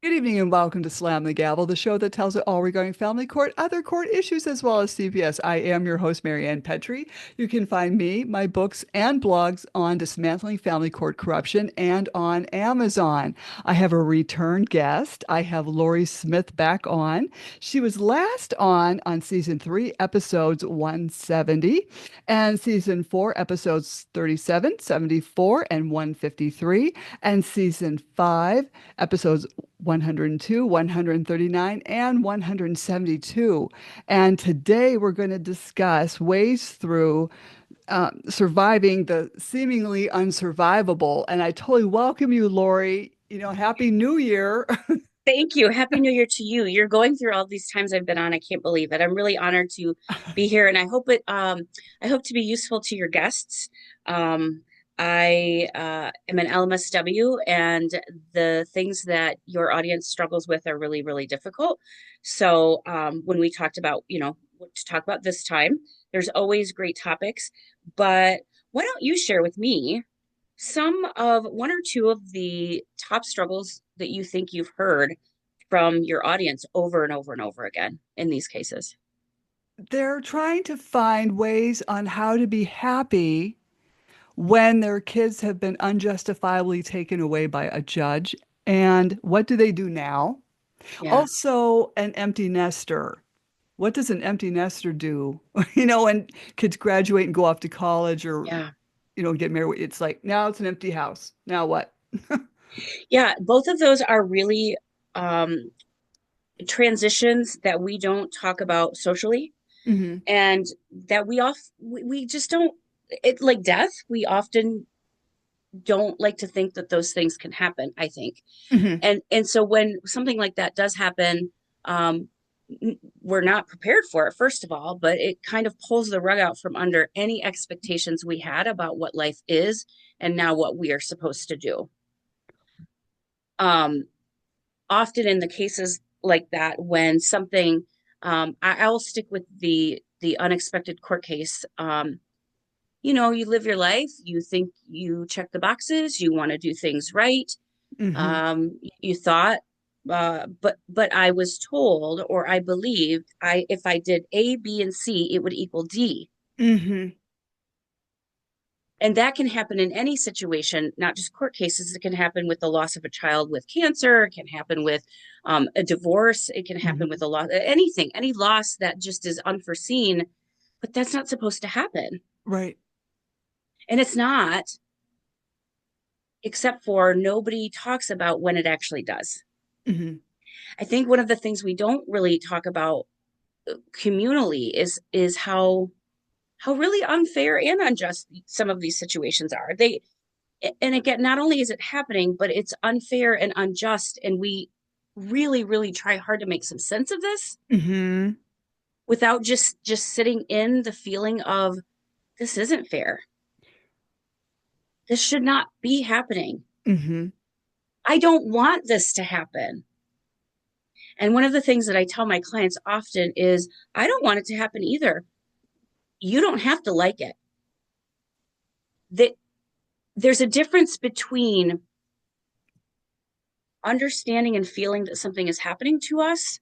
Good evening and welcome to Slam the Gavel, the show that tells it all regarding family court, other court issues, as well as CPS. I am your host, Marianne Petrie. You can find me, my books, and blogs on dismantling family court corruption and on Amazon. I have a return guest. I have Laurie Smith back on. She was last on season 3, episodes 170, and season 4, episodes 37, 74, and 153, and season 5, episodes 102, 139, and 172. And today we're going to discuss ways through surviving the seemingly unsurvivable. And I totally welcome you, Laurie. Happy New Year. Thank you. Happy New Year to you. You're going through all these times I've been on. I can't believe it. I'm really honored to be here, and I hope to be useful to your guests. I am an LMSW, and the things that your audience struggles with are really, really difficult. So when we talked about, what to talk about this time, there's always great topics. But why don't you share with me some of one or two of the top struggles that you think you've heard from your audience over and over and over again in these cases? They're trying to find ways on how to be happy when their kids have been unjustifiably taken away by a judge. And what do they do now? Yeah. Also, an empty nester. What does an empty nester do? When kids graduate and go off to college or, Yeah. get married, it's like, now it's an empty house. Now what? Yeah. Both of those are really um, transitions that we don't talk about socially Hmm. and that we just don't it like death. We often don't like to think that those things can happen, I think. Hmm. And so when something like that does happen, um, we're not prepared for it, first of all, but it kind of pulls the rug out from under any expectations we had about what life is and now what we are supposed to do. Um, Often in the cases like that, when something, I'll stick with the unexpected court case. You live your life, you think you check the boxes, you want to do things right. Hmm. You thought, but I was told, or I believed, if I did A, B, and C, it would equal D. Hmm. And that can happen in any situation, not just court cases. It can happen with the loss of a child with cancer. It can happen with a divorce. It can happen with Hmm. a loss, anything, any loss that just is unforeseen. But that's not supposed to happen. Right. And it's not, except for nobody talks about when it actually does. Hmm. I think one of the things we don't really talk about communally is how really unfair and unjust some of these situations are. And again, not only is it happening, but it's unfair and unjust, and we really, really try hard to make some sense of this Hmm. without just sitting in the feeling of this isn't fair. This should not be happening. Hmm. I don't want this to happen. And one of the things that I tell my clients often is I don't want it to happen either. You don't have to like it. That there's a difference between understanding and feeling that something is happening to us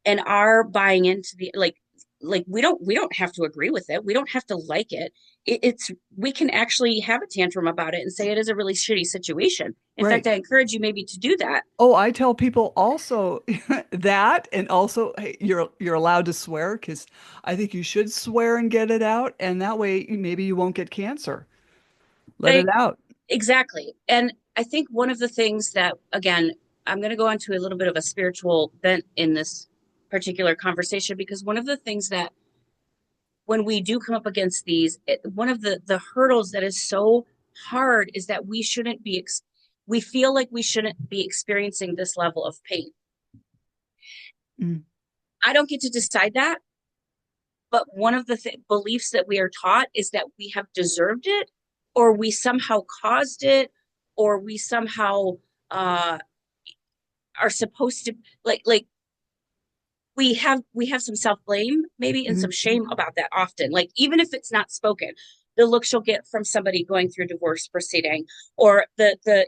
and our buying into the like we don't have to agree with it. We don't have to like it. It's we can actually have a tantrum about it and say it is a really shitty situation. In fact, Right. I encourage you maybe to do that. Oh, I tell people also that, and also, hey, you're allowed to swear because I think you should swear and get it out, and that way maybe you won't get cancer. Let it I out. Exactly. And I think one of the things that, again, I'm going to go into a little bit of a spiritual bent in this particular conversation because one of the things that when we do come up against these, one of the hurdles that is so hard is that we feel like we shouldn't be experiencing this level of pain. Mm. I don't get to decide that, but one of the beliefs that we are taught is that we have deserved it, or we somehow caused it, or we somehow uh, are supposed to like we have some self blame maybe and some Mhm. shame about that often, like even if it's not spoken. the looks you'll get from somebody going through a divorce proceeding, or the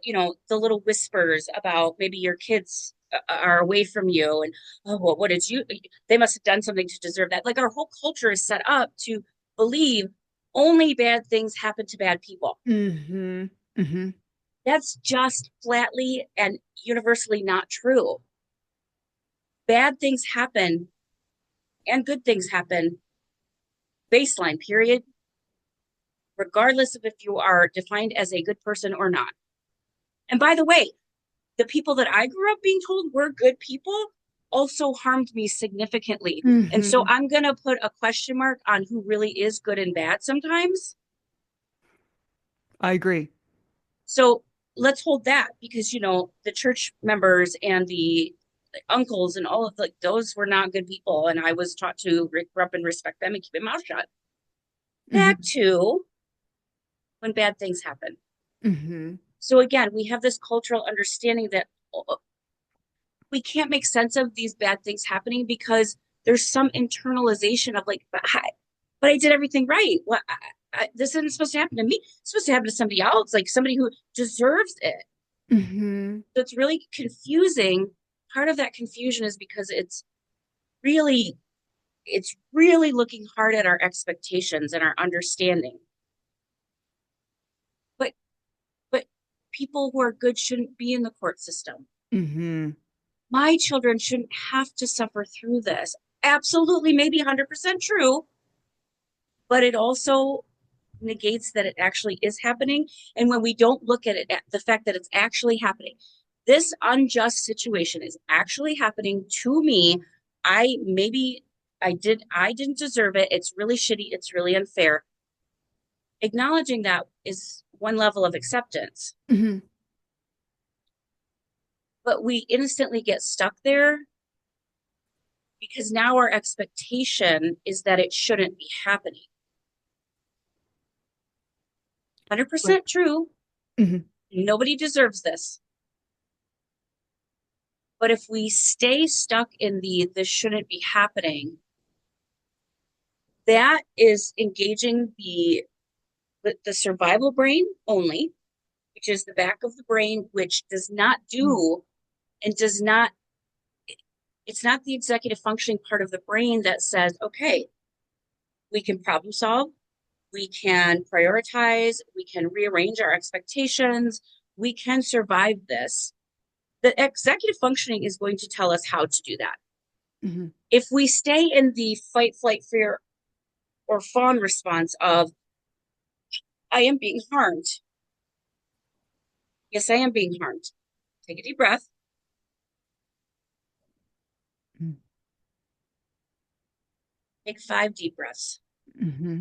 little whispers about maybe your kids are away from you, and oh, well, what did you, they must have done something to deserve that. Like, our whole culture is set up to believe only bad things happen to bad people. Mm-hmm. Mm-hmm. That's just flatly and universally not true. Bad things happen and good things happen, baseline, period, regardless of if you are defined as a good person or not. And by the way, the people that I grew up being told were good people also harmed me significantly. And so Mm-hmm. I'm going to put a question mark on who really is good and bad sometimes. I agree. So let's hold that, because, the church members and the uncles and all of, like, those were not good people. And I was taught to grow up and respect them and keep my mouth shut. Back Mm-hmm. to when bad things happen. Mm-hmm. So again, we have this cultural understanding that we can't make sense of these bad things happening because there's some internalization of, like, but I did everything right. Well, this isn't supposed to happen to me. It's supposed to happen to somebody else, like somebody who deserves it. Mm-hmm. So it's really confusing. Part of that confusion is because really, it's really looking hard at our expectations and our understanding. But but people who are good shouldn't be in the court system. Mm-hmm. My children shouldn't have to suffer through this. Absolutely, maybe 100% true, but it also negates that it actually is happening. And when we don't look at it, at the fact that it's actually happening, this unjust situation is actually happening to me. I didn't deserve it. It's really shitty. It's really unfair. Acknowledging that is one level of acceptance, Mm-hmm. but we instantly get stuck there because now our expectation is that it shouldn't be happening. Right. 100% true. Mm-hmm. Nobody deserves this. But if we stay stuck in the this shouldn't be happening, that is engaging the survival brain only, which is the back of the brain, which does not do and does not, it's not the executive functioning part of the brain that says, okay, we can problem solve, we can prioritize, we can rearrange our expectations, we can survive this. The executive functioning is going to tell us how to do that. Mm-hmm. If we stay in the fight, flight, fear, or fawn response of, I am being harmed. Yes, I am being harmed. Take a deep breath. Take 5 deep breaths. Mm-hmm.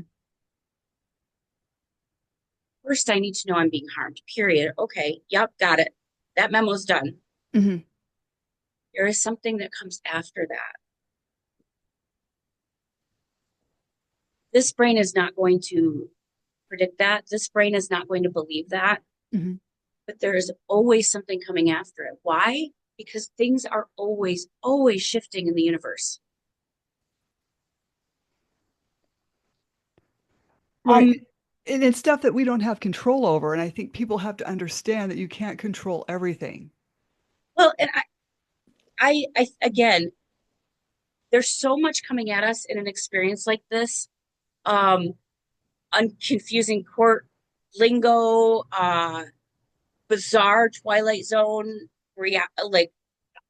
First, I need to know I'm being harmed, period. Okay, yep, got it. That memo's done. Mm-hmm. There is something that comes after that. This brain is not going to predict that. This brain is not going to believe that. Mm-hmm. But there is always something coming after it. Why? Because things are always, always shifting in the universe. Right. Um, And it's stuff that we don't have control over. And I think people have to understand that you can't control everything. well, and I again, there's so much coming at us in an experience like this. Um, Unconfusing court lingo, bizarre Twilight Zone like,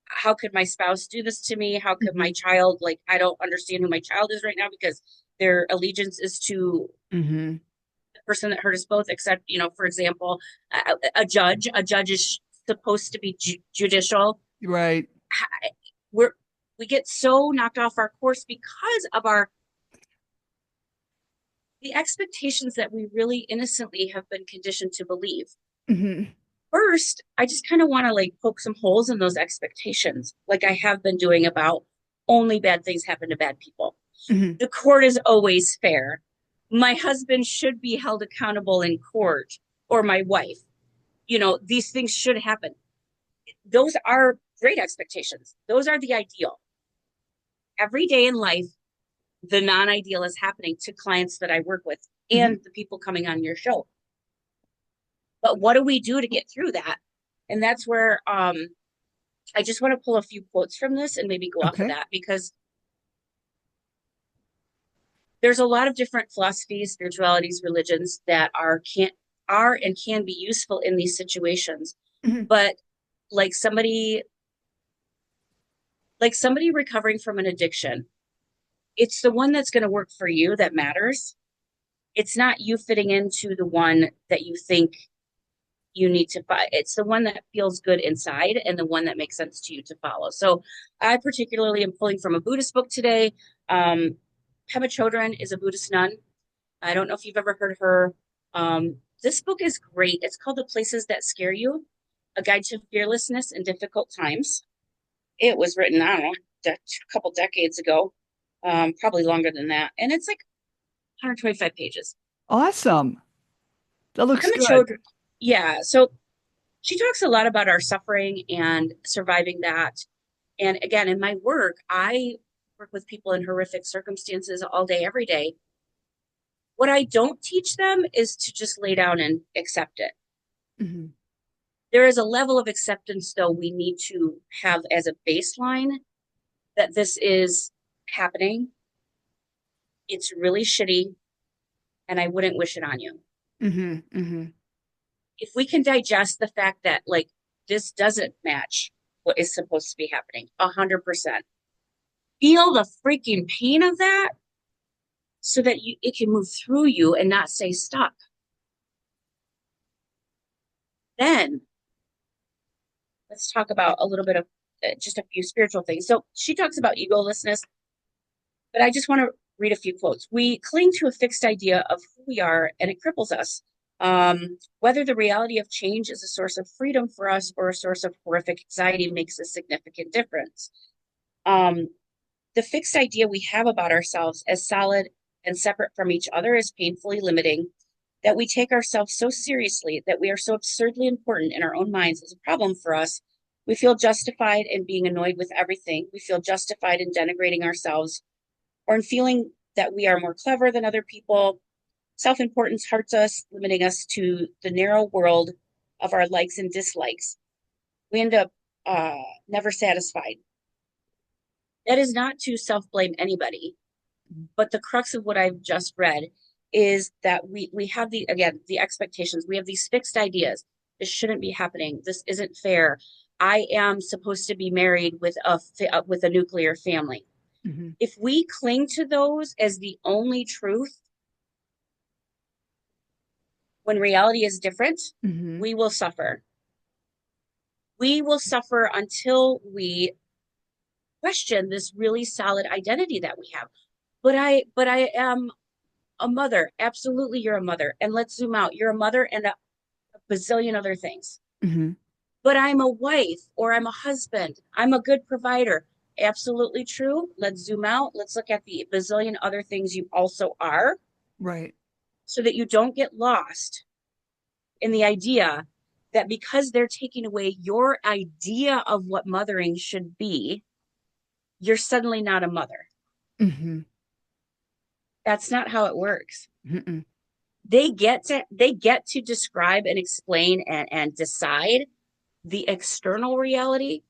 how could my spouse do this to me? How could Mm-hmm. my child, like, I don't understand who my child is right now because their allegiance is to Mm-hmm. the person that hurt us both, except, for example, a judge is supposed to be judicial. Right. We're, we get so knocked off our course because of the expectations that we really innocently have been conditioned to believe. Mm-hmm. First, I just kind of want to, like, poke some holes in those expectations, like I have been doing about only bad things happen to bad people. Mm-hmm. The court is always fair. My husband should be held accountable in court, or my wife. These things should happen. Those are great expectations. Those are the ideal. Every day in life, the non ideal is happening to clients that I work with Hmm. and the people coming on your show. But what do we do to get through that? And that's where I just want to pull a few quotes from this and maybe go off of Okay. that, because there's a lot of different philosophies, spiritualities, religions that are and can be useful in these situations. Hmm. But like somebody like somebody recovering from an addiction, it's the one that's going to work for you that matters. It's not you fitting into the one that you think you need to buy. It's the one that feels good inside and the one that makes sense to you to follow. So I particularly am pulling from a Buddhist book today. Pema Chodron is a Buddhist nun. I don't know if you've ever heard of her. This book is great. It's called The Places That Scare You, A Guide to Fearlessness in Difficult Times. It was written, I don't know, a couple decades ago, probably longer than that. And it's like 125 pages. Awesome. That looks Pema good. Chodron, yeah. So she talks a lot about our suffering and surviving that. And again, in my work, I work with people in horrific circumstances all day, every day. What I don't teach them is to just lay down and accept it. Hmm. There is a level of acceptance, though, we need to have as a baseline that this is happening. It's really shitty, and I wouldn't wish it on you. Hmm. Hmm. If we can digest the fact that, like, this doesn't match what is supposed to be happening, 100%. Feel the freaking pain of that so that it can move through you and not stay stuck. Then let's talk about a little bit of just a few spiritual things. So she talks about egolessness, but I just want to read a few quotes. We cling to a fixed idea of who we are, and it cripples us. Whether the reality of change is a source of freedom for us or a source of horrific anxiety makes a significant difference. Um, the fixed idea we have about ourselves as solid and separate from each other is painfully limiting. That we take ourselves so seriously, that we are so absurdly important in our own minds, is a problem for us. We feel justified in being annoyed with everything. We feel justified in denigrating ourselves or in feeling that we are more clever than other people. Self importance hurts us, limiting us to the narrow world of our likes and dislikes. We end up never satisfied. That is not to self blame anybody, but the crux of what I've just read is that we have the expectations. We have these fixed ideas. This shouldn't be happening. This isn't fair. I am supposed to be married with a nuclear family. Hmm. If we cling to those as the only truth when reality is different, Hmm. we will suffer. We will suffer until we question this really solid identity that we have. But I am a mother. Absolutely, you're a mother. And let's zoom out. You're a mother and a bazillion other things. Hmm. But I'm a wife or I'm a husband. I'm a good provider. Absolutely true. Let's zoom out. Let's look at the bazillion other things you also are, Right. so that you don't get lost in the idea that because they're taking away your idea of what mothering should be, you're suddenly not a mother. Hmm. That's not how it works. Hmm. They get to describe and explain and decide the external reality,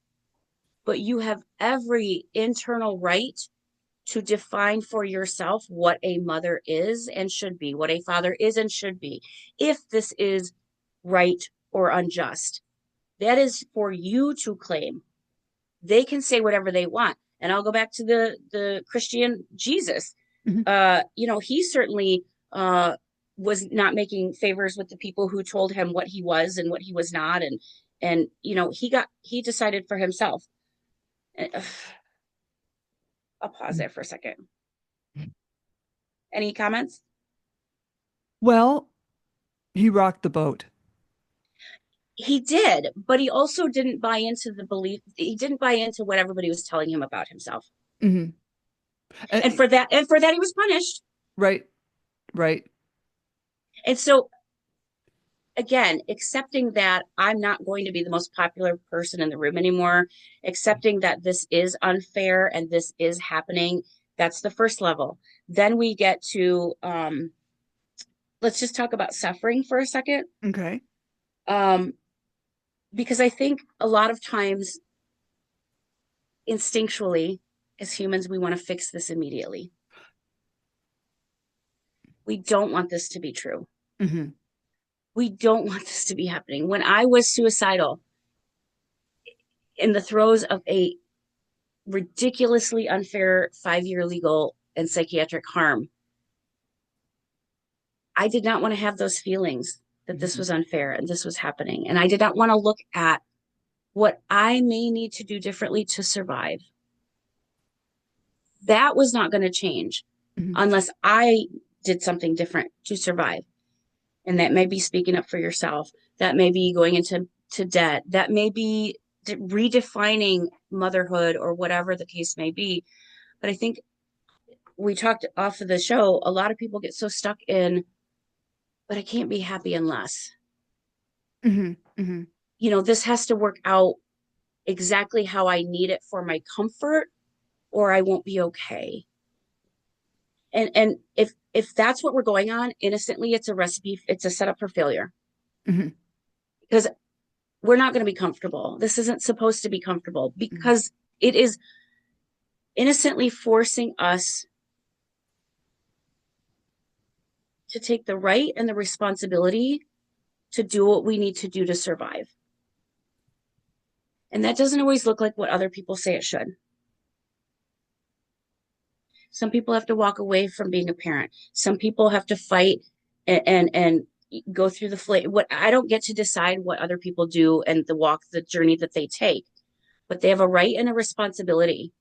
but you have every internal right to define for yourself what a mother is and should be, what a father is and should be. If this is right or unjust, that is for you to claim. They can say whatever they want. And I'll go back to the Christian Jesus. Hmm. He certainly was not making favors with the people who told him what he was and what he was not, and he decided for himself. I'll pause there for a second. Any comments? Well, he rocked the boat. He did, but he also didn't buy into the belief. He didn't buy into what everybody was telling him about himself, Hmm. and for that he was punished. Right. Right. And so again, accepting that I'm not going to be the most popular person in the room anymore, accepting that this is unfair and this is happening, that's the first level. Then we get to let's just talk about suffering for a second. Okay. Um, because I think a lot of times instinctually, as humans, we want to fix this immediately. We don't want this to be true. Hmm. We don't want this to be happening. When I was suicidal in the throes of a ridiculously unfair 5-year legal and psychiatric harm, I did not want to have those feelings that this Hmm. was unfair and this was happening. And I did not want to look at what I may need to do differently to survive. That was not going to change Hmm. unless I did something different to survive. And that may be speaking up for yourself. That may be going into debt. That may be redefining motherhood or whatever the case may be. But I think we talked off of the show, a lot of people get so stuck in, but I can't be happy unless, Hmm. Hmm. this has to work out exactly how I need it for my comfort or I won't be okay. And if that's what we're going on, innocently, it's a recipe, it's a setup for failure. Hmm. Because we're not going to be comfortable. This isn't supposed to be comfortable Hmm. because it is innocently forcing us to take the right and the responsibility to do what we need to do to survive. And that doesn't always look like what other people say it should. Some people have to walk away from being a parent. Some people have to fight and go through the flame. What I don't get to decide what other people do and the journey that they take, but they have a right and a responsibility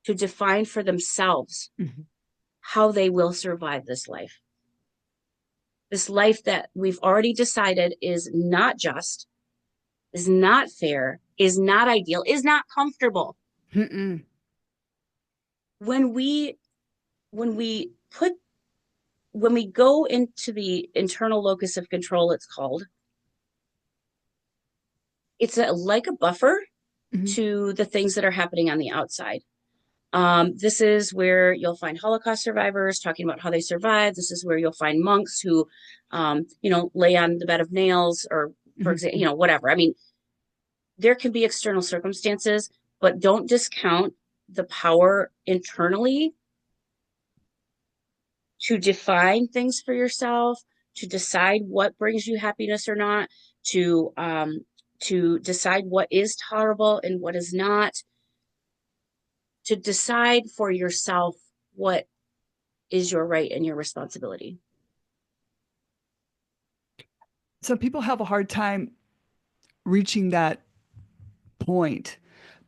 to define for themselves Hmm. how they will survive this life. This life that we've already decided is not just, is not fair, is not ideal, is not comfortable. Hmm. When we when we put when we go into the internal locus of control, it's called, like a buffer Hmm. to the things that are happening on the outside. This is where you'll find Holocaust survivors talking about how they survived. This is where you'll find monks who, lay on the bed of nails or, for example, Hmm. whatever. I mean, there can be external circumstances, but don't discount the power internally to define things for yourself, to decide what brings you happiness or not, to decide what is tolerable and what is not, to decide for yourself what is your right and your responsibility. Some people have a hard time reaching that point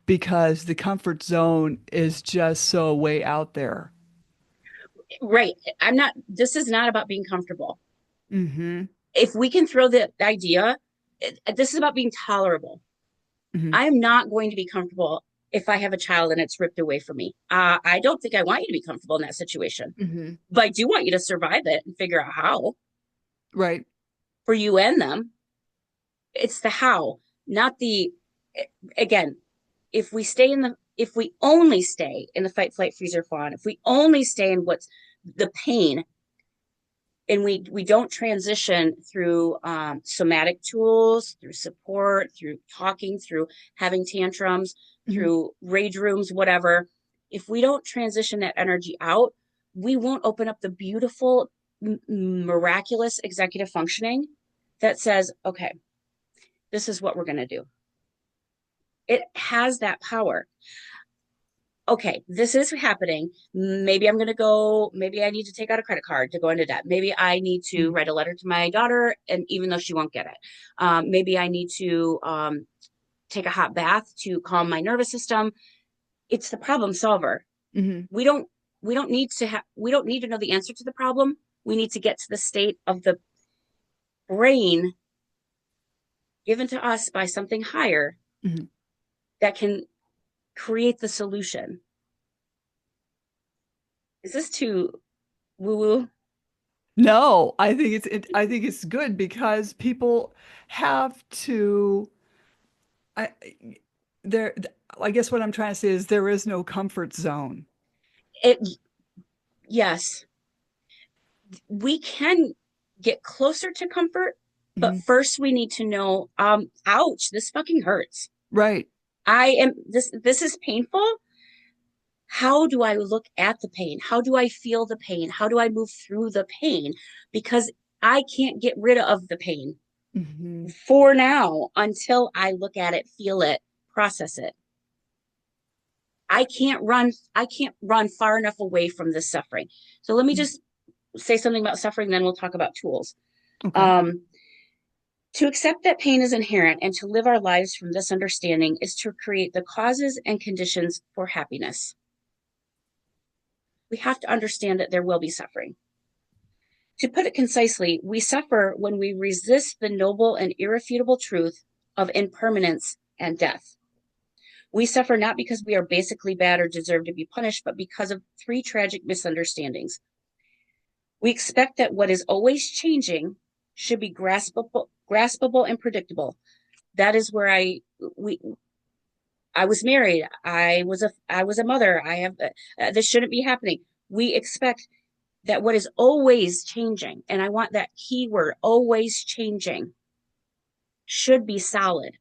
because the comfort zone is just so way out there. Right. This is not about being comfortable. Hmm. If we can throw the idea, this is about being tolerable. Hmm. I am not going to be comfortable if I have a child and it's ripped away from me. I don't think I want you to be comfortable in that situation, Hmm. but I do want you to survive it and figure out how Right. for you and them. It's the how, not the, again, if we only stay in the fight, flight, freeze, or fawn, if we only stay in what's the pain and we don't transition through somatic tools, through support, through talking, through having tantrums, Hmm. through rage rooms, whatever. If we don't transition that energy out, we won't open up the beautiful, miraculous executive functioning that says, okay, this is what we're going to do. It has that power. Okay, this is happening. Maybe I'm going to go, maybe I need to take out a credit card to go into debt. Maybe I need to write a letter to my daughter, and even though she won't get it, maybe I need to take a hot bath to calm my nervous system. It's the problem solver. Hmm. We don't, we don't need to know the answer to the problem. We need to get to the state of the brain given to us by something higher Hmm. that can create the solution. Is this too woo woo? No, I think it's good because people have to I there I guess what I'm trying to say is there is no comfort zone. It, yes, we can get closer to comfort, but Mhm. first we need to know, ouch, this fucking hurts. Right. This is painful. How do I look at the pain? How do I feel the pain? How do I move through the pain? Because I can't get rid of the pain Mhm. for now until I look at it, feel it, process it. I can't run far enough away from this suffering. So let me Mhm. just say something about suffering, then we'll talk about tools. Okay. Um, to accept that pain is inherent and to live our lives from this understanding is to create the causes and conditions for happiness. We have to understand that there will be suffering. To put it concisely, we suffer when we resist the noble and irrefutable truth of impermanence and death. We suffer not because we are basically bad or deserve to be punished, but because of three tragic misunderstandings. We expect that what is always changing should be graspable and predictable. That is where we I was married. I was a mother. I have this shouldn't be happening. We expect that what is always changing, and I want that key word, always changing, should be solid.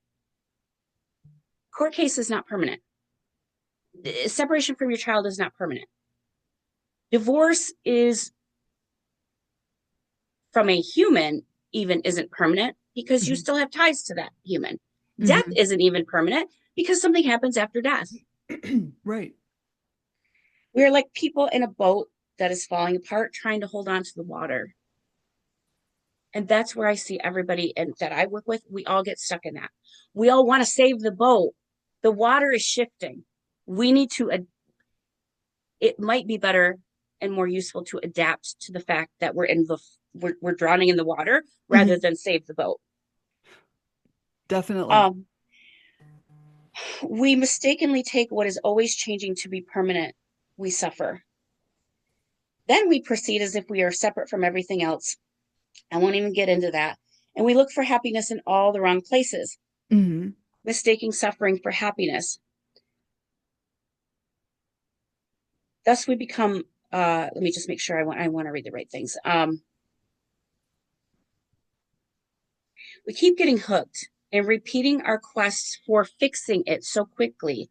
Court case is not permanent. Separation from your child is not permanent. Divorce is, from a human, even isn't permanent because you Mhm. still have ties to that human. Death Mhm. isn't even permanent because something happens after death. Right. We are like people in a boat that is falling apart trying to hold on to the water. And that's where I see everybody and that I work with, we all get stuck in that. We all want to save the boat. The water is shifting. We need to, it might be better and more useful to adapt to the fact that we're drowning in the water rather Mhm. than save the boat. Definitely. Um, we mistakenly take what is always changing to be permanent. We suffer. Then we proceed as if we are separate from everything else. I won't even get into that. And we look for happiness in all the wrong places, Mhm. mistaking suffering for happiness. Thus, we become. Let me just make sure I want to read the right things. We keep getting hooked and repeating our quests for fixing it so quickly.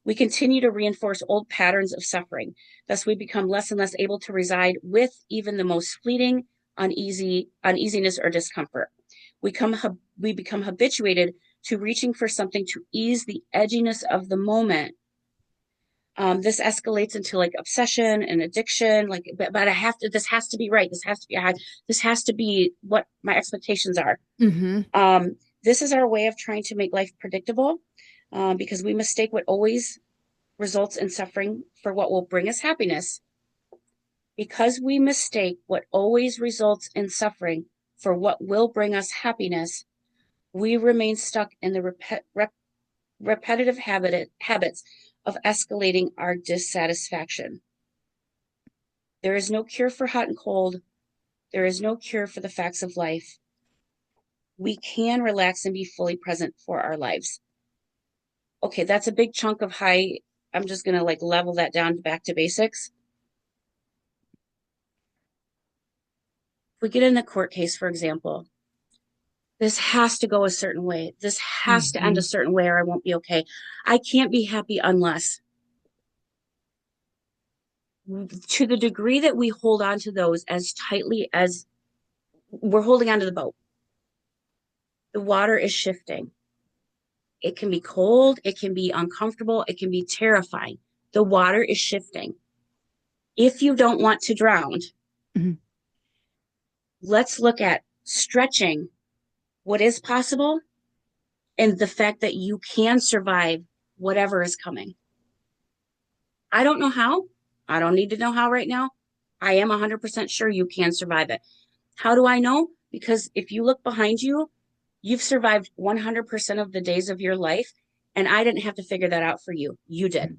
We continue to reinforce old patterns of suffering. Thus, we become less and less able to reside with even the most fleeting uneasiness or discomfort. We become habituated to reaching for something to ease the edginess of the moment. This escalates into like obsession and addiction. Like, but I have to. This has to be right. This has to be what my expectations are. Mhm. This is our way of trying to make life predictable, because we mistake what always results in suffering for what will bring us happiness. Because we mistake what always results in suffering for what will bring us happiness, we remain stuck in the repetitive habits of escalating our dissatisfaction. There is no cure for hot and cold. There is no cure for the facts of life. We can relax and be fully present for our lives. Okay, that's a big chunk of high. I'm just going to like level that down back to basics. If we get in the court case, for example, this has to go a certain way. This has to end a Mhm. certain way or I won't be okay. I can't be happy unless, to the degree that we hold on to those as tightly as we're holding onto the boat, the water is shifting. It can be cold, it can be uncomfortable, it can be terrifying. The water is shifting. If you don't want to drown, Mhm. let's look at stretching what is possible and the fact that you can survive whatever is coming. I don't know how. I don't need to know how right now. I am 100% sure you can survive it. How do I know? Because if you look behind you, you've survived 100% of the days of your life, and I didn't have to figure that out for you. You did.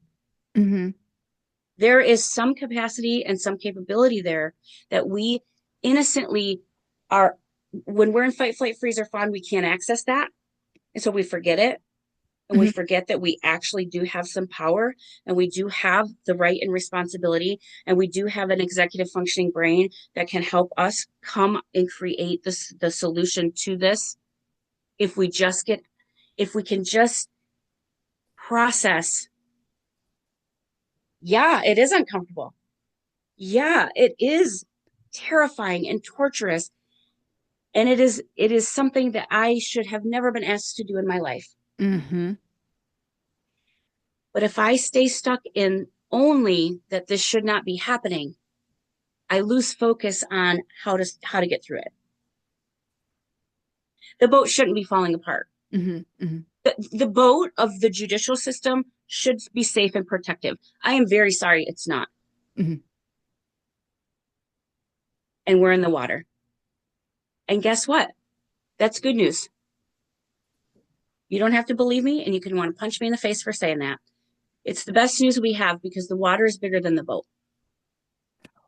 Mhm. There is some capacity and some capability there that we innocently when we're in fight, flight, freeze, or fawn, we can't access that. And so we forget it and we forget that we actually do have some power, and we do have the right and responsibility, and we do have an executive functioning brain that can help us come and create the solution to this. If we just get, if we can just process, yeah, it is uncomfortable. Yeah, it is terrifying and torturous. And it is something that I should have never been asked to do in my life. Mm-hmm. But if I stay stuck in only that this should not be happening, I lose focus on how to get through it. The boat shouldn't be falling apart. Mm-hmm. Mm-hmm. The boat of the judicial system should be safe and protective. I am very sorry it's not. Mm-hmm. And we're in the water. And guess what? That's good news. You don't have to believe me, and you can want to punch me in the face for saying that. It's the best news we have because the water is bigger than the boat.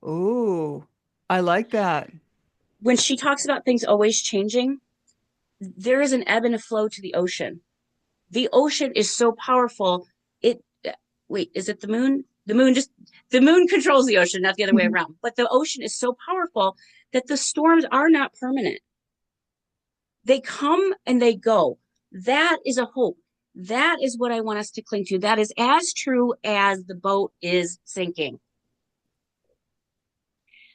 Oh, I like that. When she talks about things always changing, there is an ebb and a flow to the ocean. The ocean is so powerful. It wait, is it the moon? The moon controls the ocean, not the other way Mhm. around. But the ocean is so powerful that the storms are not permanent. They come and they go. That is a hope. That is what I want us to cling to. That is as true as the boat is sinking.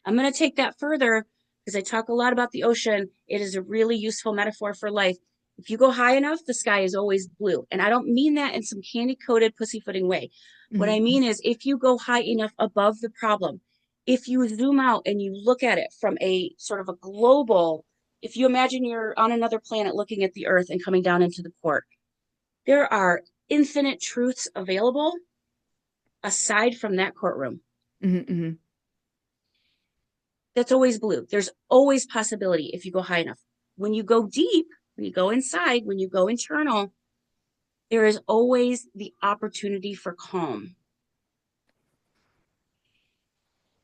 I'm going to take that further because I talk a lot about the ocean. It is a really useful metaphor for life. If you go high enough, the sky is always blue. And I don't mean that in some candy-coated, pussyfooting way. What I Mhm. mean is if you go high enough above the problem, if you zoom out and you look at it from a sort of a global, if you imagine you're on another planet looking at the earth and coming down into the court, there are infinite truths available aside from that courtroom. Mhm. Mhm. That's always blue. There's always possibility if you go high enough. When you go deep, when you go inside, when you go internal, there is always the opportunity for calm.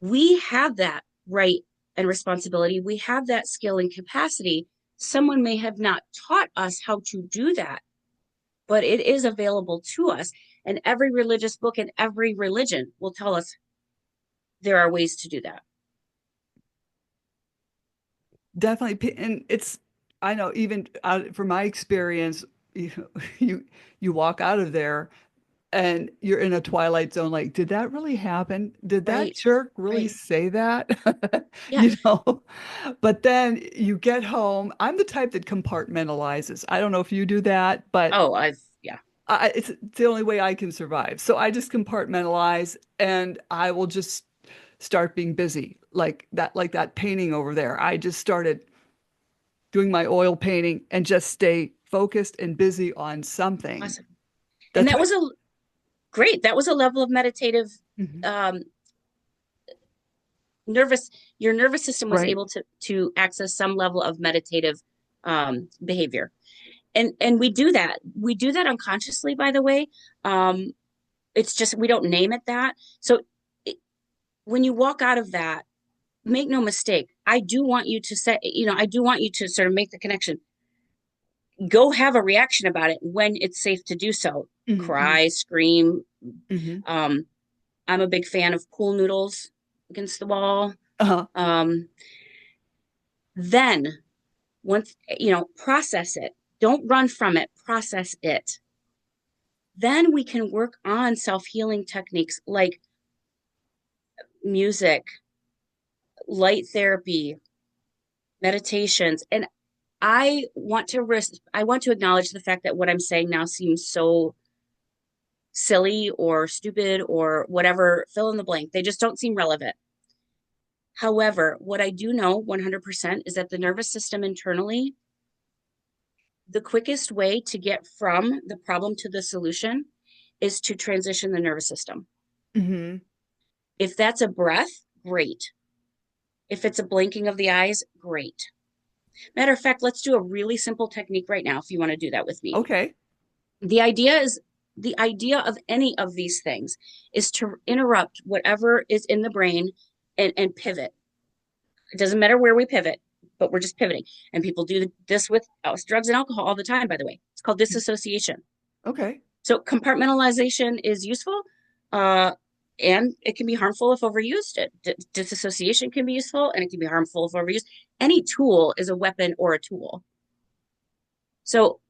We have that right and responsibility. We have that skill and capacity. Someone may have not taught us how to do that, but it is available to us. And every religious book and every religion will tell us there are ways to do that. Definitely. And it's, I know, even from my experience, you, you you walk out of there and you're in a twilight zone. Like, did that really happen? Did that Right. jerk really Right. say that? Yeah. You know? But then you get home. I'm the type that compartmentalizes. I don't know if you do that, but Oh, yeah. it's the only way I can survive. So I just compartmentalize and I will just start being busy like that painting over there. I just started doing my oil painting and just stay focused and busy on something. Awesome. And That's that what. was a great. That was a level of meditative Mhm. um, nervous. Your nervous system was Right. able to access some level of meditative behavior, and we do that. We do that unconsciously, by the way. Um, it's just we don't name it that. So it, when you walk out of that, make no mistake. I do want you to say, I do want you to sort of make the connection. Go have a reaction about it when it's safe to do so. Hmm. Cry, scream. Hmm. Um, I'm a big fan of pool noodles against the wall. Uh-huh. Um, then once, process it. Don't run from it, process it. Then we can work on self-healing techniques like music, light therapy, meditations. And I want to acknowledge the fact that what I'm saying now seems so silly or stupid or whatever, fill in the blank. They just don't seem relevant. However, what I do know 100% is that the nervous system internally, the quickest way to get from the problem to the solution is to transition the nervous system. Hmm. If that's a breath, great. If it's a blinking of the eyes, great. Matter of fact, let's do a really simple technique right now if you want to do that with me. Okay. The idea is the idea of any of these things is to interrupt whatever is in the brain and pivot. It doesn't matter where we pivot, but we're just pivoting. And people do this with drugs and alcohol all the time, by the way. It's called disassociation. Okay. So compartmentalization is useful, uh, and it can be harmful if overused. Disassociation can be useful, and it can be harmful if overused. Any tool is a weapon or a tool. So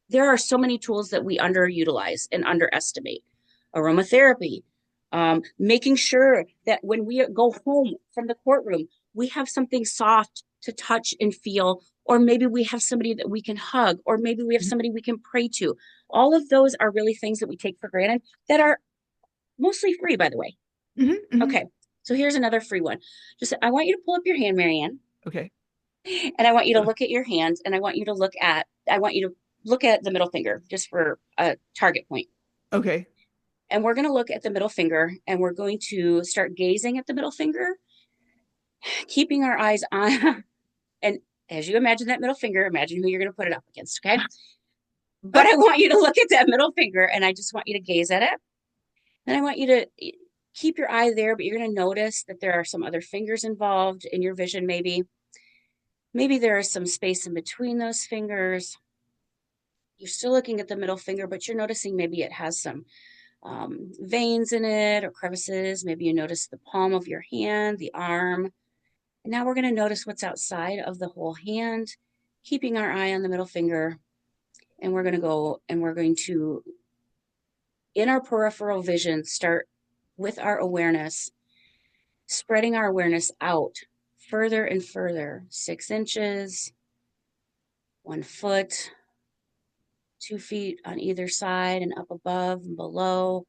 there are so many tools that we underutilize and underestimate. Aromatherapy, making sure that when we go home from the courtroom, we have something soft to touch and feel, or maybe we have somebody that we can hug, or maybe we have somebody we can pray to. All of those are really things that we take for granted that are mostly free, by the way. Hmm. Hmm. Okay, so here's another free one. Just, I want you to pull up your hand, Marianne, Okay. and I want you to look at your hands, and I want you to look at the middle finger just for a target point. Okay. And we're going to look at the middle finger, and we're going to start gazing at the middle finger, keeping our eyes on, and as you imagine that middle finger, imagine who you're going to put it up against, okay? But I want you to look at that middle finger, and I just want you to gaze at it. And I want you to keep your eye there, but you're going to notice that there are some other fingers involved in your vision, maybe. Maybe there is some space in between those fingers. You're still looking at the middle finger, but you're noticing maybe it has some veins in it or crevices. Maybe you notice the palm of your hand, the arm. And now we're going to notice what's outside of the whole hand, keeping our eye on the middle finger. And we're going to go and we're going to, in our peripheral vision, start with our awareness, spreading our awareness out further and further, 6 inches, 1 foot, 2 feet on either side and up above and below.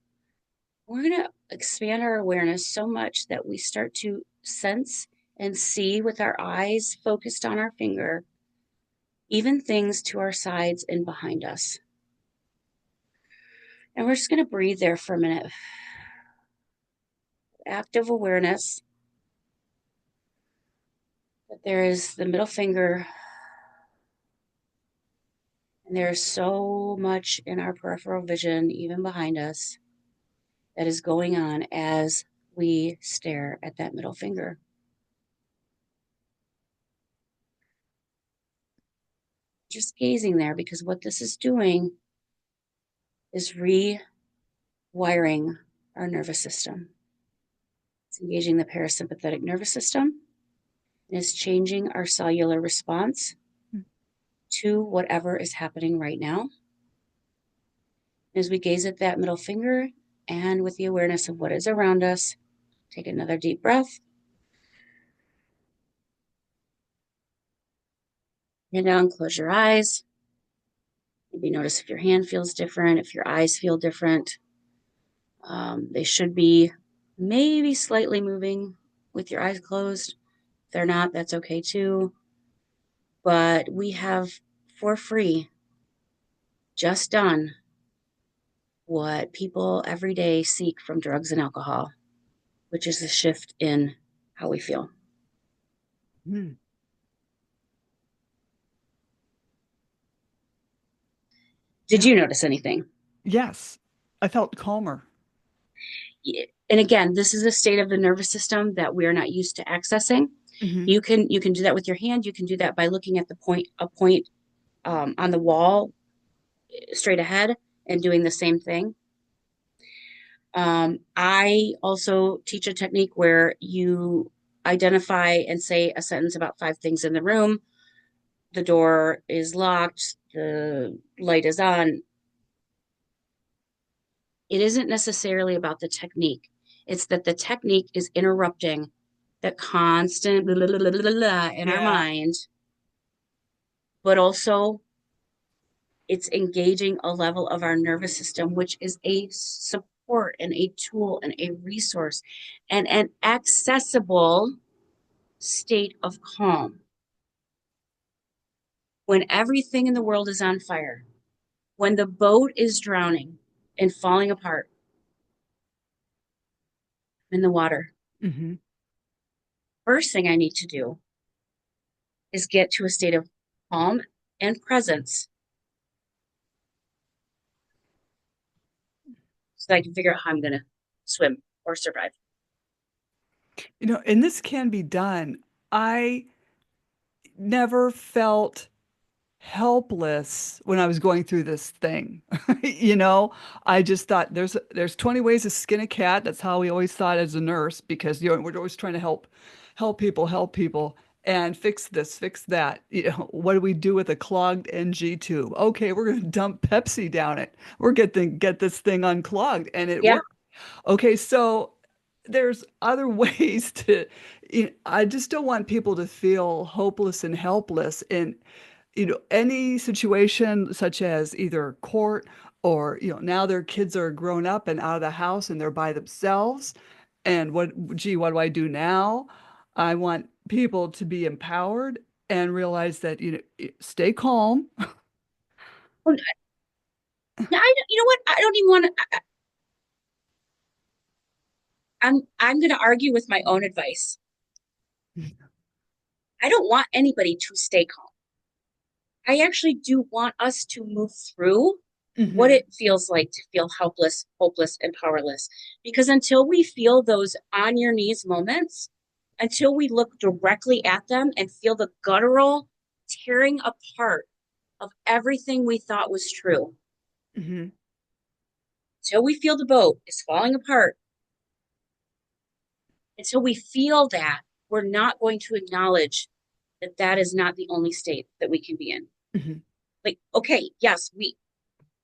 We're going to expand our awareness so much that we start to sense and see with our eyes focused on our finger, even things to our sides and behind us. And we're just going to breathe there for a minute. Active awareness that there is the middle finger, and there's so much in our peripheral vision, even behind us, that is going on as we stare at that middle finger. Just gazing there, because what this is doing is rewiring our nervous system. It's engaging the parasympathetic nervous system, and it's changing our cellular response to whatever is happening right now. As we gaze at that middle finger and with the awareness of what is around us, take another deep breath. And down, close your eyes. Maybe notice if your hand feels different, if your eyes feel different. They should be maybe slightly moving with your eyes closed. If they're not, that's okay too. But we have, for free, just done what people every day seek from drugs and alcohol, which is a shift in how we feel. Hmm. Did Yeah. you notice anything? Yes. I felt calmer. And again, this is a state of the nervous system that we're not used to accessing. Hmm. You can do that with your hand. You can do that by looking at a point on the wall straight ahead and doing the same thing. I also teach a technique where you identify and say a sentence about 5 things in the room. The door is locked, the light is on. It isn't necessarily about the technique. It's that the technique is interrupting the constant blah, blah, blah, blah, blah in our Yeah. mind, but also it's engaging a level of our nervous system, which is a support and a tool and a resource and an accessible state of calm. When everything in the world is on fire, when the boat is drowning and falling apart in the water, Hmm. first thing I need to do is get to a state of calm and presence so that I can figure out how I'm going to swim or survive. And this can be done. I never felt helpless when I was going through this thing. You know, I just thought there's 20 ways to skin a cat. That's how we always thought as a nurse, because we're always trying to help people and fix this, fix that. What do we do with a clogged NG tube? Okay, we're going to dump Pepsi down it. We're going to get this thing unclogged, and it Yeah. worked. Okay, so there's other ways to, I just don't want people to feel hopeless and helpless in, any situation such as either court or, now their kids are grown up and out of the house and they're by themselves. And what do I do now? I want people to be empowered and realize that, stay calm. Well, you know what? I don't even want to. I'm going to argue with my own advice. I don't want anybody to stay calm. I actually do want us to move through what Hmm. it feels like to feel helpless, hopeless, and powerless. Because until we feel those on your knees moments, until we look directly at them and feel the guttural tearing apart of everything we thought was true, Hmm. until we feel the boat is falling apart, until we feel that, we're not going to acknowledge that that is not the only state that we can be in. Hmm. Like, okay, yes, we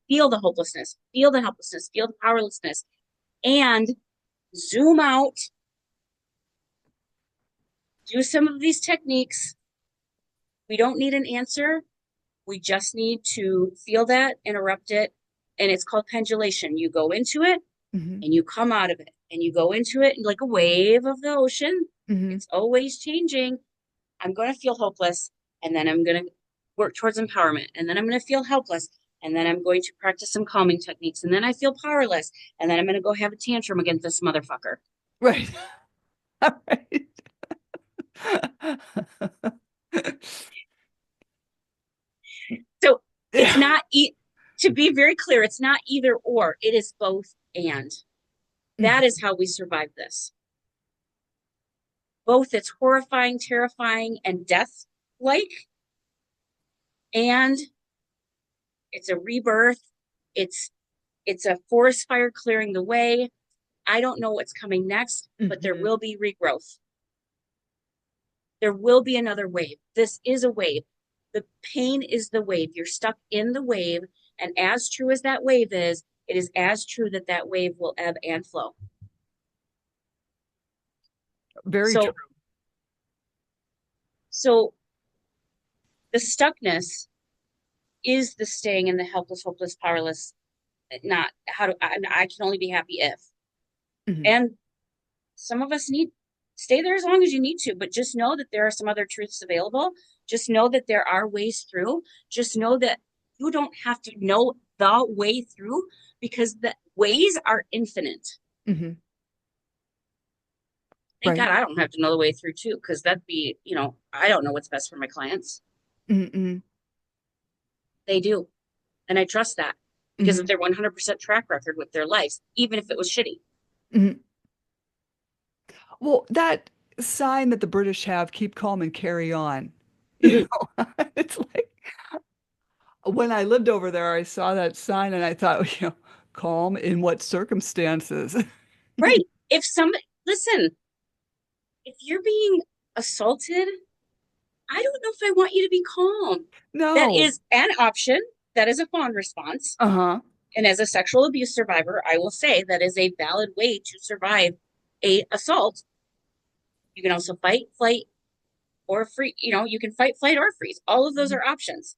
feel the hopelessness, feel the helplessness, feel the powerlessness, and zoom out, do some of these techniques. We don't need an answer. We just need to feel that, interrupt it. And it's called pendulation. You go into it Hmm. and you come out of it, and you go into it like a wave of the ocean. Hmm. It's always changing. I'm going to feel hopeless, and then I'm going to work towards empowerment, and then I'm going to feel helpless, and then I'm going to practice some calming techniques, and then I feel powerless, and then I'm going to go have a tantrum against this motherfucker. Right. Right. So it's Yeah. not, to be very clear, it's not either or, it is both and. That is how we survive this. Both it's horrifying, terrifying, and death like, and it's a rebirth. It's it's a forest fire clearing the way. I don't know what's coming next, but there Hmm. will be regrowth. There will be another wave. This is a wave. The pain is the wave. You're stuck in the wave. And as true as that wave is, it is as true that that wave will ebb and flow. Very true. So, so the stuckness is the staying in the helpless, hopeless, powerless. Not how do I can only be happy if. Hmm. And some of us need stay there as long as you need to, but just know that there are some other truths available. Just know that there are ways through. Just know that you don't have to know the way through, because the ways are infinite. Hmm. Thank Right. God I don't have to know the way through too, because that'd be, I don't know what's best for my clients. Hmm. They do. And I trust that because of Hmm. their 100% track record with their lives, even if it was shitty. Hmm. Well, that sign that the British have, keep calm and carry on. You know, it's like when I lived over there, I saw that sign and I thought, calm in what circumstances? Right. If somebody, listen, if you're being assaulted, I don't know if I want you to be calm. That No. is an option. That is a fawn response. Uh-huh. And as a sexual abuse survivor, I will say that is a valid way to survive a assault. You can also fight, flight, or free. You can fight, flight, or freeze. All of those are options.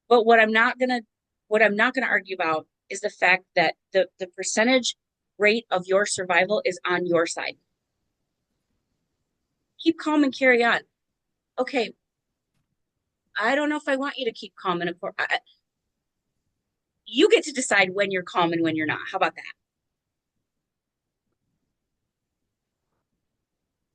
But what I'm not gonna argue about is the fact that the percentage rate of your survival is on your side. Keep calm and carry on. Okay, I don't know if I want you to keep calm and you get to decide when you're calm and when you're not. How about that?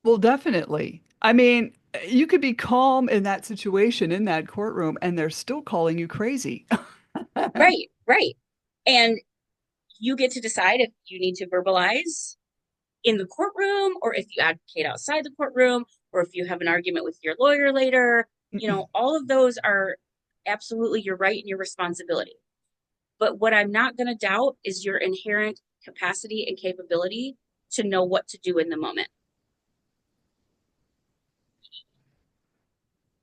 Well, definitely. I mean, you could be calm in that situation in that courtroom and they're still calling you crazy. Right, right. And you get to decide if you need to verbalize in the courtroom, or if you advocate outside the courtroom, or if you have an argument with your lawyer later. All of those are Absolutely, you're right in your responsibility. But what I'm not going to doubt is your inherent capacity and capability to know what to do in the moment.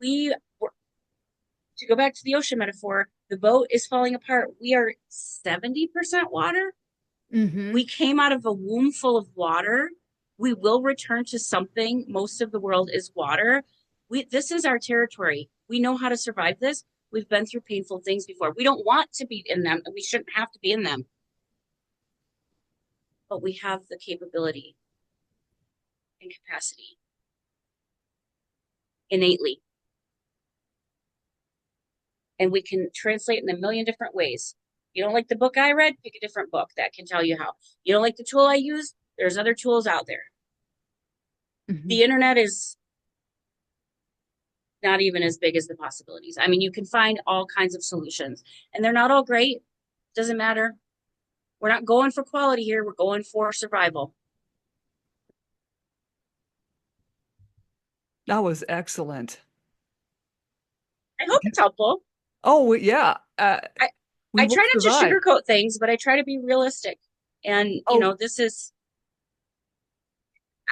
We, to go back to the ocean metaphor, the boat is falling apart. We are 70% water. Mm-hmm. We came out of a womb full of water. We will return to something. Most of the world is water. This is our territory. We know how to survive this. We've been through painful things before. We don't want to be in them, and we shouldn't have to be in them. But we have the capability and capacity innately. And we can translate in a million different ways. You don't like the book I read? Pick a different book that can tell you how. You don't like the tool I use? There's other tools out there. Mm-hmm. The internet is not even as big as the possibilities. I mean, you can find all kinds of solutions, and they're not all great. Doesn't matter. We're not going for quality here. We're going for survival. That was excellent. I hope it's helpful. Oh, yeah. I, We I will try not to survive. sugarcoat things, but I try to be realistic. And, Oh, this is,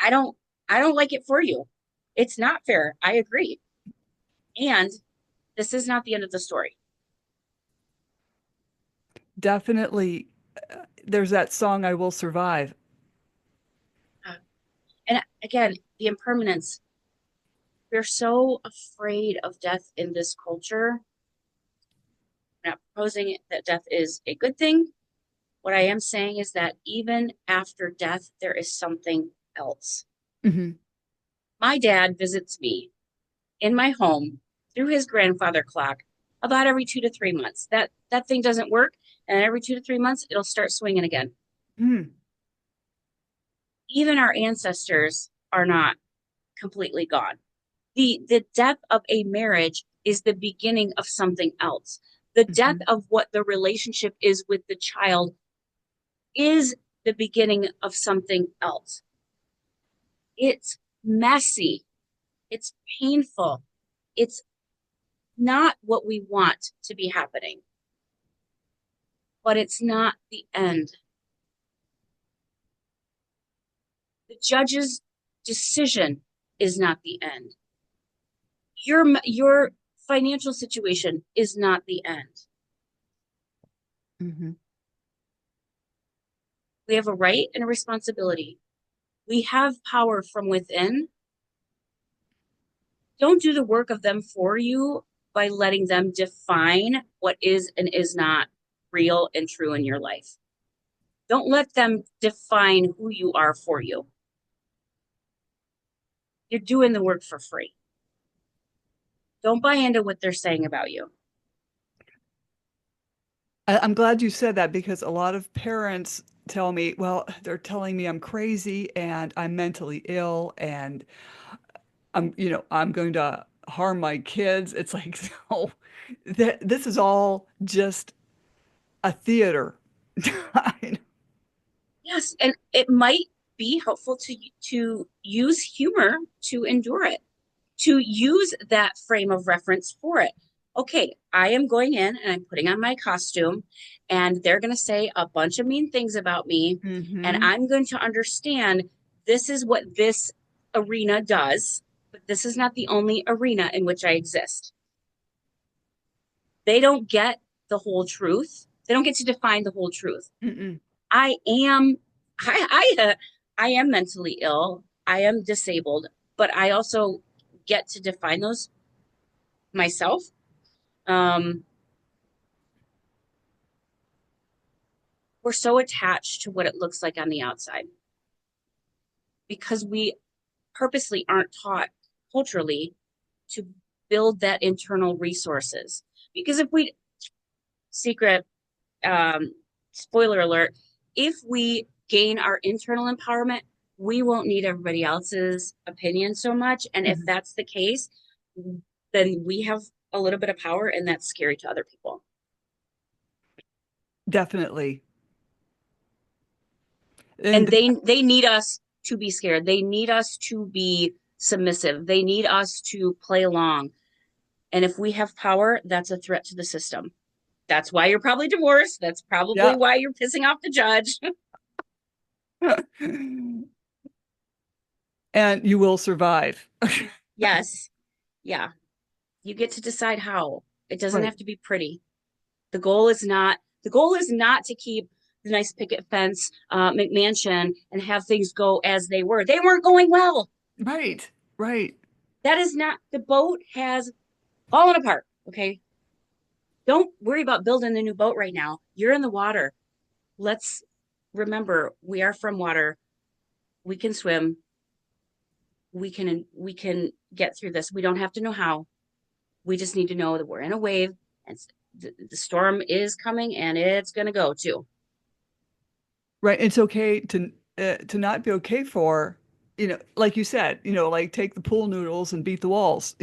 I don't, I don't like it for you. It's not fair. I agree. And this is not the end of the story. definitely. There's that song, I Will Survive. Uh, and again, the impermanence. We're so afraid of death in this culture. I'm not proposing that death is a good thing. What I am saying is that even after death, there is something else. Hmm. My dad visits me in my home through his grandfather clock about every 2 to 3 months. That thing doesn't work, and every 2 to 3 months it'll start swinging again. Hmm. Even our ancestors are not completely gone. The death of a marriage is the beginning of something else. The death Hmm. of what the relationship is with the child is the beginning of something else. It's messy. It's painful. It's not what we want to be happening, but it's not the end. The judge's decision is not the end. Your financial situation is not the end. Hmm. We have a right and a responsibility. We have power from within. Don't do the work of them for you by letting them define what is and is not real and true in your life. Don't let them define who you are for you. You're doing the work for free. Don't buy into what they're saying about you. I'm glad you said that because a lot of parents tell me, well, they're telling me I'm crazy and I'm mentally ill and I'm going to harm my kids. It's like, no, this is all just a theater. Yes, and it might be helpful to use humor to endure it, to use that frame of reference for it. Okay, I am going in and I'm putting on my costume, and they're going to say a bunch of mean things about me, and Hmm. I'm going to understand this is what this arena does, but this is not the only arena in which I exist. They don't get the whole truth. They don't get to define the whole truth. Mm-mm. I am I am mentally ill. I am disabled, but I also get to define those myself. Um, we're so attached to what it looks like on the outside because we purposely aren't taught culturally to build that internal resources. Because if we secret spoiler alert, if we gain our internal empowerment, we won't need everybody else's opinion so much. And if Mhm. that's the case, then we have a little bit of power, and that's scary to other people. Definitely. And And they need us to be scared. They need us to be submissive. They need us to play along. And if we have power, that's a threat to the system. That's why you're probably divorced. That's probably Yeah. why you're pissing off the judge. And you will survive. Yes. Yeah. You get to decide how. It doesn't Right. have to be pretty. The goal is not to keep the nice picket fence McMansion and have things go as they were. They weren't going well. Right. Right. That is not, the boat has fallen apart. Okay. Don't worry about building a new boat right now. You're in the water. Let's remember we are from water. We can swim. We can get through this. We don't have to know how. We just need to know that we're in a wave and the storm is coming and it's going to go too. Right. It's okay to not be okay for, like you said, like take the pool noodles and beat the walls,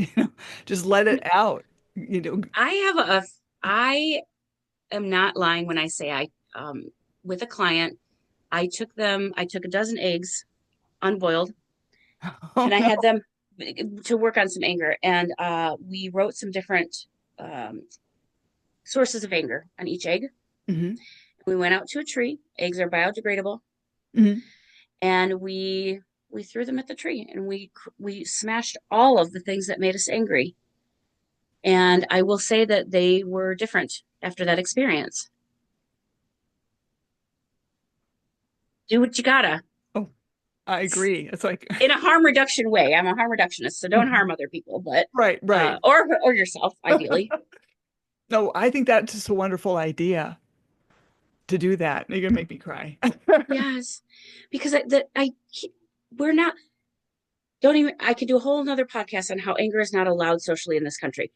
just let it out, you know. I have I am not lying when I say with a client, I took a dozen eggs unboiled Oh and I no. had them to work on some anger. And we wrote some different um, sources of anger on each egg. Hmm. We went out to a tree. Eggs are biodegradable, Hmm. and we threw them at the tree, and we smashed all of the things that made us angry. And I will say that they were different after that experience. Do what you gotta Oh, I agree. It's like, in a harm reduction way. I'm a harm reductionist, so don't harm other people, but right, right. or yourself, ideally. No, I think that's just a wonderful idea to do that. You're gonna make me cry. Yes, because we're not. Don't even. I could do a whole another podcast on how anger is not allowed socially in this country.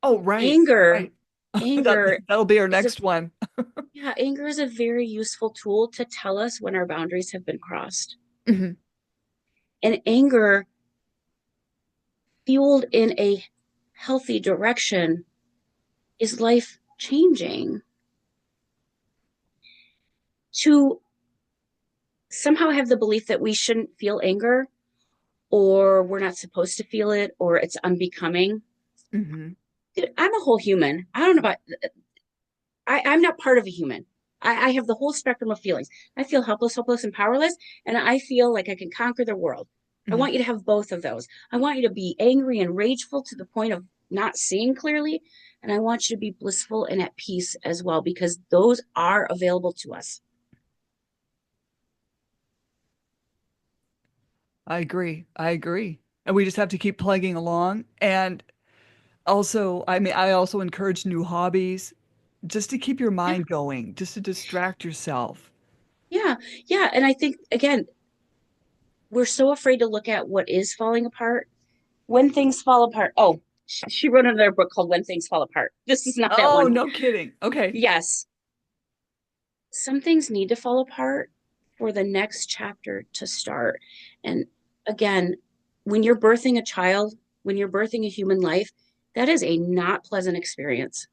Oh, right, Anger, right. anger That'll be our is a next one. yeah. Anger is a very useful tool to tell us when our boundaries have been crossed. Mhm. And anger, fueled in a healthy direction, is life changing. To somehow have the belief that we shouldn't feel anger or we're not supposed to feel it or it's unbecoming. Hmm. Dude, I'm a whole human. I don't know about, I'm not part of a human. I have the whole spectrum of feelings. I feel helpless, hopeless, and powerless, and I feel like I can conquer the world. I Hmm. want you to have both of those. I want you to be angry and rageful to the point of not seeing clearly, and I want you to be blissful and at peace as well, because those are available to us. I agree. I agree. And we just have to keep plugging along. And also, I mean, I also encourage new hobbies just to keep your Yeah, mind going, just to distract yourself. yeah, yeah. And I think, again, we're so afraid to look at what is falling apart. When things fall apart. Oh, she wrote another book called When Things Fall Apart. This is not that Oh, one. no kidding. Okay. Yes, some things need to fall apart for the next chapter to start. And again, when you're birthing a child, when you're birthing a human life, that is a not pleasant experience.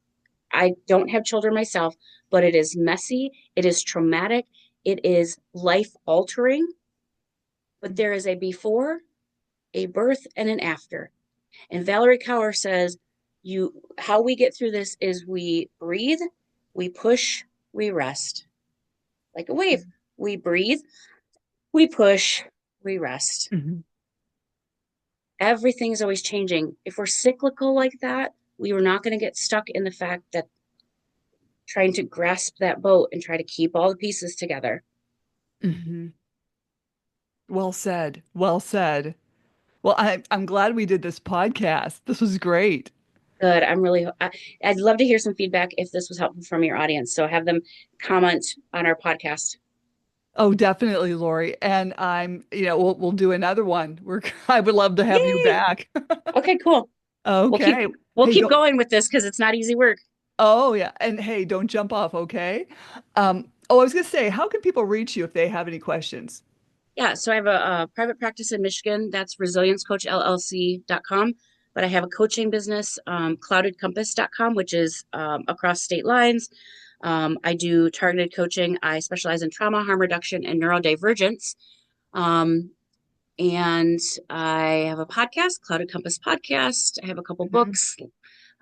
I don't have children myself, but it is messy, it is traumatic, it is life altering. But there is a before, a birth, and an after. And Valerie Kaur says, how we get through this is we breathe, we push, we rest. Like a wave. We breathe, we push, we rest. Mhm. Everything is always changing. If we're cyclical like that, we are not going to get stuck in the fact that trying to grasp that boat and try to keep all the pieces together. Mhm. Well said. Well said. Well, I'm glad we did this podcast. This was great. Good. I'd love to hear some feedback if this was helpful from your audience. So have them comment on our podcast. Oh, definitely, Lori. And we'll do another one. I would love to have you Yay. back. Okay, cool. We'll keep Okay. we'll Hey, keep don't. going with this because it's not easy work. Oh, yeah. And hey, don't jump off, okay? I was gonna say, how can people reach you if they have any questions? Yeah, so I have a private practice in Michigan. That's resiliencecoachllc.com. But I have a coaching business, cloudedcompass.com, which is across state lines. I do targeted coaching. I specialize in trauma, harm reduction, and neurodivergence. Um, And I have a podcast, Clouded Compass Podcast. I have a couple Mhm. books.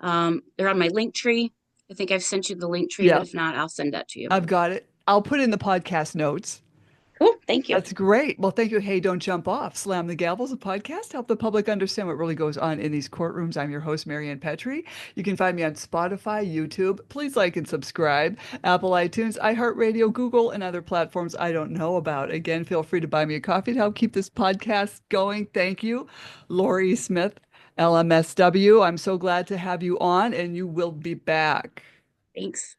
They're on my link tree. I think I've sent you the link tree, but Yeah, if not, I'll send that to you. I've got it. I'll put in the podcast notes. Cool. Thank you. That's great. Well, thank you. Hey, don't jump off. Slam the Gavel is a podcast to help the public understand what really goes on in these courtrooms. I'm your host, Marianne Petrie. You can find me on Spotify, YouTube. Please like and subscribe. Apple, iTunes, iHeartRadio, Google, and other platforms I don't know about. Again, feel free to buy me a coffee to help keep this podcast going. Thank you. Laurie Smith, LMSW. I'm so glad to have you on, and you will be back. Thanks.